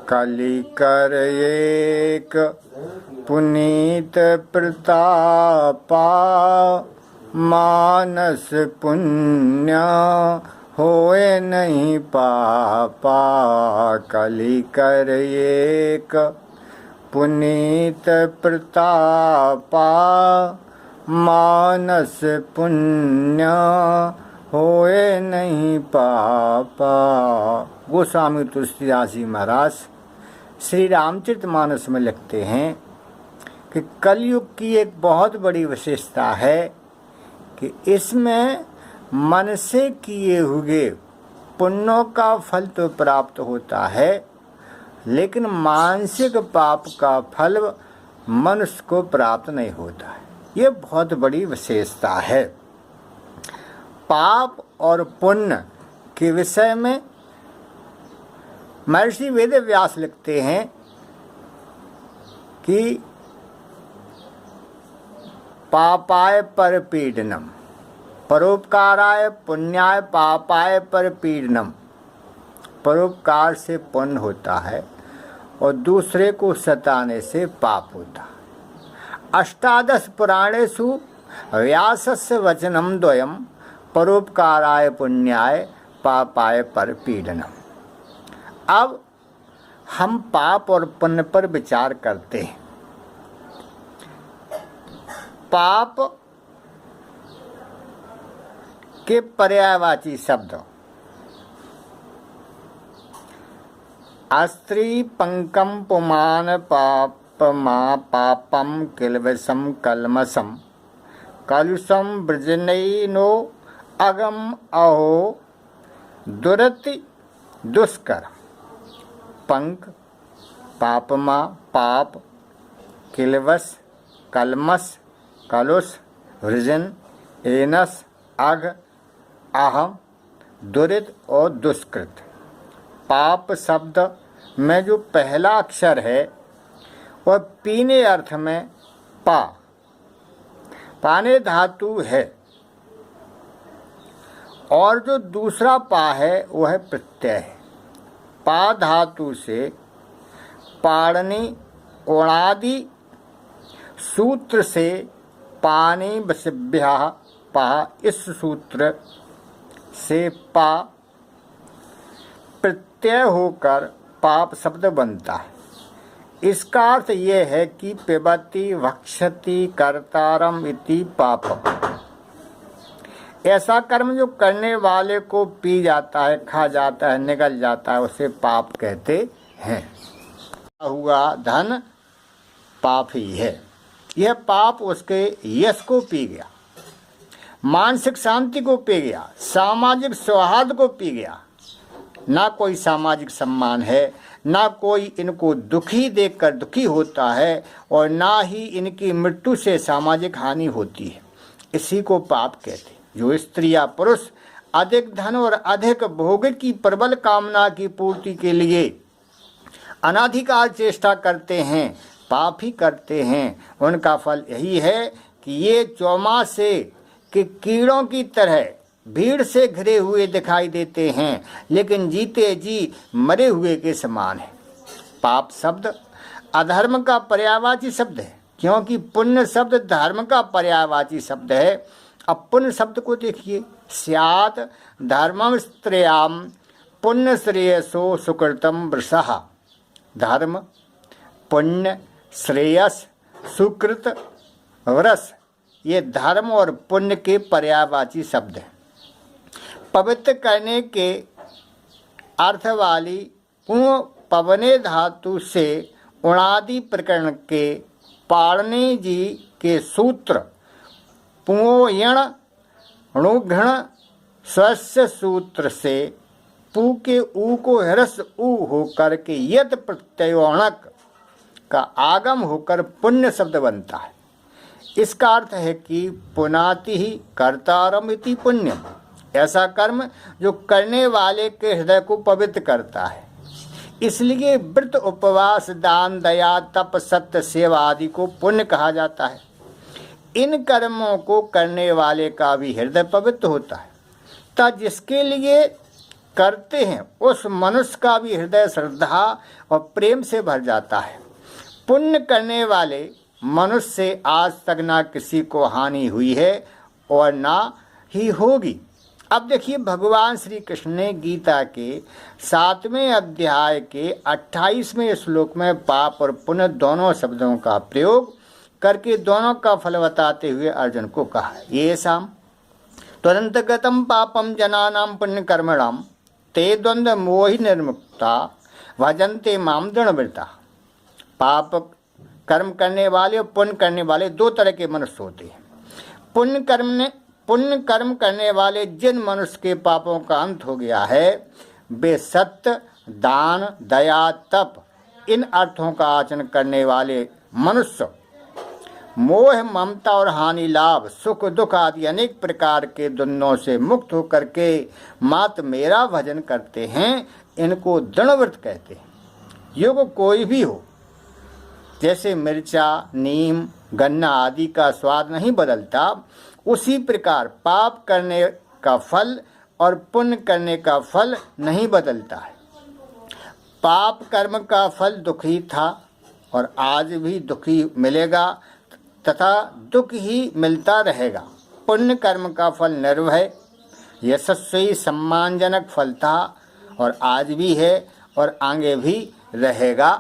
कली कर एक पुनीत प्रतापा, मानस पुण्य होए नहीं पापा। कली कर एक पुनीत प्रतापा, मानस पुण्य होए नहीं पापा। गोस्वामी तुलसीदास जी महाराज श्री रामचरितमानस में लिखते हैं कि कलयुग की एक बहुत बड़ी विशेषता है कि इसमें मन से किए हुए पुण्यों का फल तो प्राप्त होता है, लेकिन मानसिक पाप का फल मनुष्य को प्राप्त नहीं होता है। ये बहुत बड़ी विशेषता है। पाप और पुण्य के विषय में महर्षि वेद व्यास लिखते हैं कि पापाय परपीडनम, परोपकाराय पुण्याय पापाय परपीडनम। परोपकार से पुण्य होता है और दूसरे को सताने से पाप होता है। अष्टादश पुराणेषु व्यासस्य वचनम द्वयम, परोपकाराय पुण्याय पापाय परपीडनम। अब हम पाप और पुण्य पर विचार करते हैं। पाप के पर्यायवाची शब्द अस्त्री पंकम पुमान पापमा पापम किलवसम कलमसम कलुषम वृजनैनो अगम अहो दुरति दुष्कर। पंक पापमा पाप, किलवस कलमस कलुष, वृजन एनस अघ अहम दुरित और दुष्कृत। पाप शब्द में जो पहला अक्षर है वह पीने अर्थ में पा, पाने धातु है, और जो दूसरा पा है वह प्रत्यय है। पा धातु से पाणि ओणादि सूत्र से पानी वशिभ्या पा, इस सूत्र से पा प्रत्यय होकर पाप शब्द बनता है। इसका अर्थ ये है कि पिबति भक्षति कर्तारम इति पापम। ऐसा कर्म जो करने वाले को पी जाता है, खा जाता है, निगल जाता है, उसे पाप कहते हैं। हुआ धन पाप ही है। यह पाप उसके यश को पी गया, मानसिक शांति को पी गया, सामाजिक सौहार्द को पी गया। ना कोई सामाजिक सम्मान है, ना कोई इनको दुखी देखकर दुखी होता है, और ना ही इनकी मृत्यु से सामाजिक हानि होती है। इसी को पाप कहते हैं। जो स्त्री या पुरुष अधिक धन और अधिक भोग की प्रबल कामना की पूर्ति के लिए अनाधिकार चेष्टा करते हैं, पाप ही करते हैं। उनका फल यही है कि ये चौमासे के कीड़ों की तरह भीड़ से घिरे हुए दिखाई देते हैं, लेकिन जीते जी मरे हुए के समान है। पाप शब्द अधर्म का पर्यायवाची शब्द है, क्योंकि पुण्य शब्द धर्म का पर्यायवाची शब्द है। अब पुण्य शब्द को देखिए, स्यात् धर्मम स्त्रियाम पुण्य श्रेयसो सुकृतम वृषः। धर्म, पुण्य, श्रेयस, सुकृत, वृष, ये धर्म और पुण्य के पर्यायवाची शब्द हैं। पवित्र करने के अर्थ वाली पवने धातु से उणादि प्रकरण के पाणिनि जी के सूत्र पुयण णुघ्न स्वस्य सूत्र से पू के ऊ को ह्रस ऊ होकर के यत प्रत्ययोणक का आगम होकर पुण्य शब्द बनता है। इसका अर्थ है कि पुनाति ही कर्तारम इति पुण्यम। ऐसा कर्म जो करने वाले के हृदय को पवित्र करता है। इसलिए व्रत, उपवास, दान, दया, तप, सत्य, सेवा आदि को पुण्य कहा जाता है। इन कर्मों को करने वाले का भी हृदय पवित्र होता है। तब जिसके लिए करते हैं उस मनुष्य का भी हृदय श्रद्धा और प्रेम से भर जाता है। पुण्य करने वाले मनुष्य से आज तक ना किसी को हानि हुई है और ना ही होगी। अब देखिए, भगवान श्री कृष्ण ने गीता के 7वें अध्याय के 28वें श्लोक में पाप और पुण्य दोनों शब्दों का प्रयोग करके दोनों का फल बताते हुए अर्जुन को कहा, ये शाम त्वरंतगतम पापम जनानाम पुण्य कर्मणाम ते द्वंद्व मोहि निर्मुक्ता भजन्ते माम दृढ़व्रता। पाप कर्म करने वाले और पुण्य करने वाले दो तरह के मनुष्य होते हैं। पुण्य कर्म करने वाले जिन मनुष्य के पापों का अंत हो गया है, वे सत्य, दान, दया, तप इन अर्थों का आचरण करने वाले मनुष्य मोह, ममता और हानि, लाभ, सुख, दुख आदि अनेक प्रकार के द्वंद्वों से मुक्त होकर के मात्र मेरा भजन करते हैं। इनको दृढ़व्रत कहते हैं। योग कोई भी हो, जैसे मिर्चा, नीम, गन्ना आदि का स्वाद नहीं बदलता, उसी प्रकार पाप करने का फल और पुण्य करने का फल नहीं बदलता है। पाप कर्म का फल दुखी था और आज भी दुखी मिलेगा तथा दुख ही मिलता रहेगा। पुण्य कर्म का फल निर्भय, यशस्वी, सम्मानजनक फल था और आज भी है और आगे भी रहेगा।